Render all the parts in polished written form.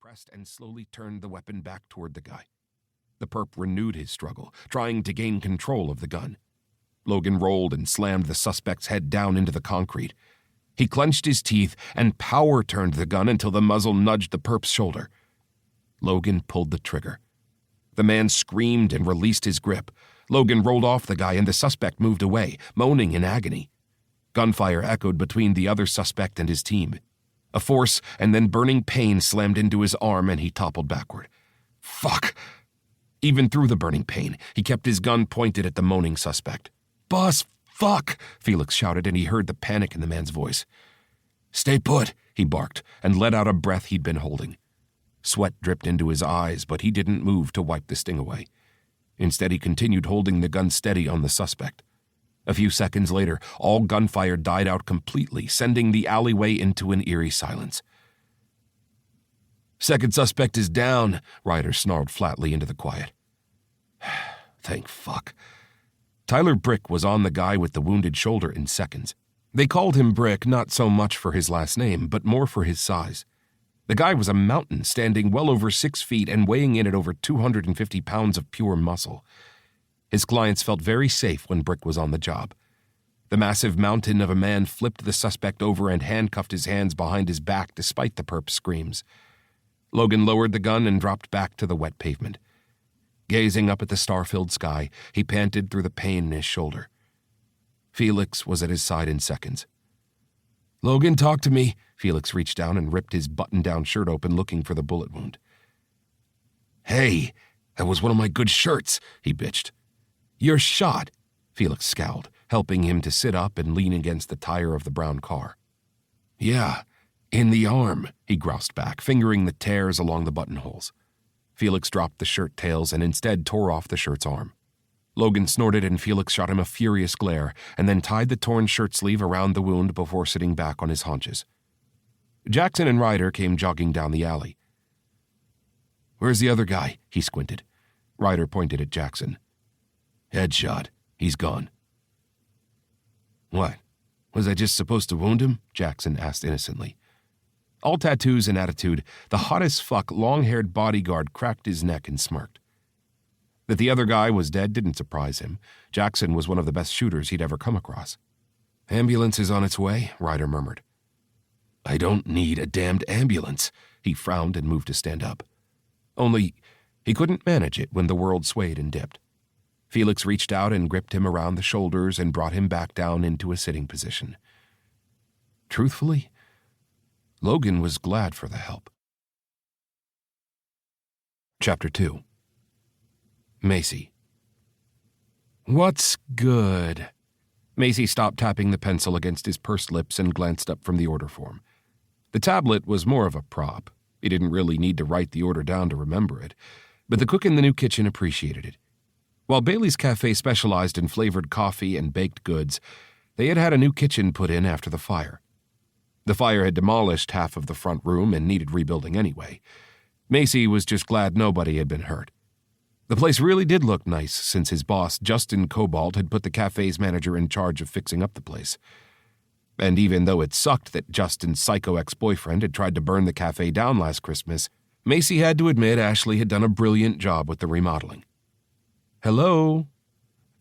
pressed and slowly turned the weapon back toward the guy. The perp renewed his struggle, trying to gain control of the gun. Logan rolled and slammed the suspect's head down into the concrete. He clenched his teeth and power-turned the gun until the muzzle nudged the perp's shoulder. Logan pulled the trigger. The man screamed and released his grip. Logan rolled off the guy and the suspect moved away, moaning in agony. Gunfire echoed between the other suspect and his team. A force and then burning pain slammed into his arm and he toppled backward. Fuck! Even through the burning pain, he kept his gun pointed at the moaning suspect. Boss, fuck! Felix shouted and he heard the panic in the man's voice. Stay put, he barked and let out a breath he'd been holding. Sweat dripped into his eyes, but he didn't move to wipe the sting away. Instead, he continued holding the gun steady on the suspect. A few seconds later, all gunfire died out completely, sending the alleyway into an eerie silence. Second suspect is down, Ryder snarled flatly into the quiet. Thank fuck. Tyler Brick was on the guy with the wounded shoulder in seconds. They called him Brick not so much for his last name, but more for his size. The guy was a mountain, standing well over 6 feet and weighing in at over 250 pounds of pure muscle. His clients felt very safe when Brick was on the job. The massive mountain of a man flipped the suspect over and handcuffed his hands behind his back despite the perp's screams. Logan lowered the gun and dropped back to the wet pavement. Gazing up at the star-filled sky, he panted through the pain in his shoulder. Felix was at his side in seconds. Logan, talk to me. Felix reached down and ripped his button-down shirt open looking for the bullet wound. Hey, that was one of my good shirts, he bitched. You're shot, Felix scowled, helping him to sit up and lean against the tire of the brown car. Yeah, in the arm, he groused back, fingering the tears along the buttonholes. Felix dropped the shirt tails and instead tore off the shirt's arm. Logan snorted and Felix shot him a furious glare and then tied the torn shirt sleeve around the wound before sitting back on his haunches. Jackson and Ryder came jogging down the alley. Where's the other guy? He squinted. Ryder pointed at Jackson. Headshot. He's gone. What? Was I just supposed to wound him? Jackson asked innocently. All tattoos and attitude, the hot-as-fuck long-haired bodyguard cracked his neck and smirked. That the other guy was dead didn't surprise him. Jackson was one of the best shooters he'd ever come across. Ambulance is on its way, Ryder murmured. I don't need a damned ambulance. He frowned and moved to stand up. Only, he couldn't manage it when the world swayed and dipped. Felix reached out and gripped him around the shoulders and brought him back down into a sitting position. Truthfully, Logan was glad for the help. Chapter 2. Macy. What's good? Macy stopped tapping the pencil against his pursed lips and glanced up from the order form. The tablet was more of a prop. He didn't really need to write the order down to remember it, but the cook in the new kitchen appreciated it. While Bailey's Cafe specialized in flavored coffee and baked goods, they had had a new kitchen put in after the fire. The fire had demolished half of the front room and needed rebuilding anyway. Macy was just glad nobody had been hurt. The place really did look nice since his boss, Logan Cobalt, had put the cafe's manager in charge of fixing up the place. And even though it sucked that Justin's psycho ex-boyfriend had tried to burn the cafe down last Christmas, Macy had to admit Ashley had done a brilliant job with the remodeling. Hello?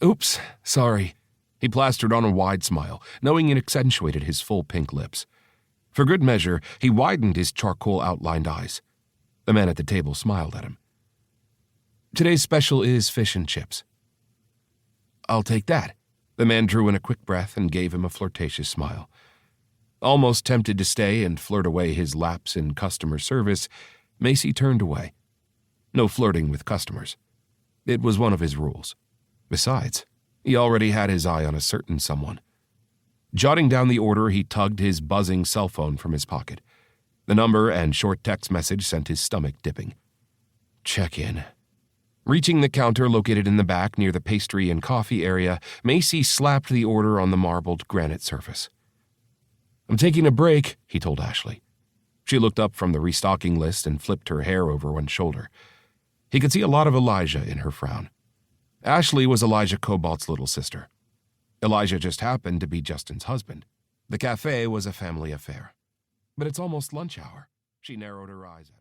Oops, sorry. He plastered on a wide smile, knowing it accentuated his full pink lips. For good measure, he widened his charcoal-outlined eyes. The man at the table smiled at him. Today's special is fish and chips. I'll take that. The man drew in a quick breath and gave him a flirtatious smile. Almost tempted to stay and flirt away his lapse in customer service, Macy turned away. No flirting with customers. It was one of his rules. Besides, he already had his eye on a certain someone. Jotting down the order, he tugged his buzzing cell phone from his pocket. The number and short text message sent his stomach dipping. Check in. Reaching the counter located in the back near the pastry and coffee area, Macy slapped the order on the marbled granite surface. I'm taking a break, he told Ashley. She looked up from the restocking list and flipped her hair over one shoulder. He could see a lot of Elijah in her frown. Ashley was Elijah Cobalt's little sister. Elijah just happened to be Justin's husband. The cafe was a family affair. But it's almost lunch hour. She narrowed her eyes.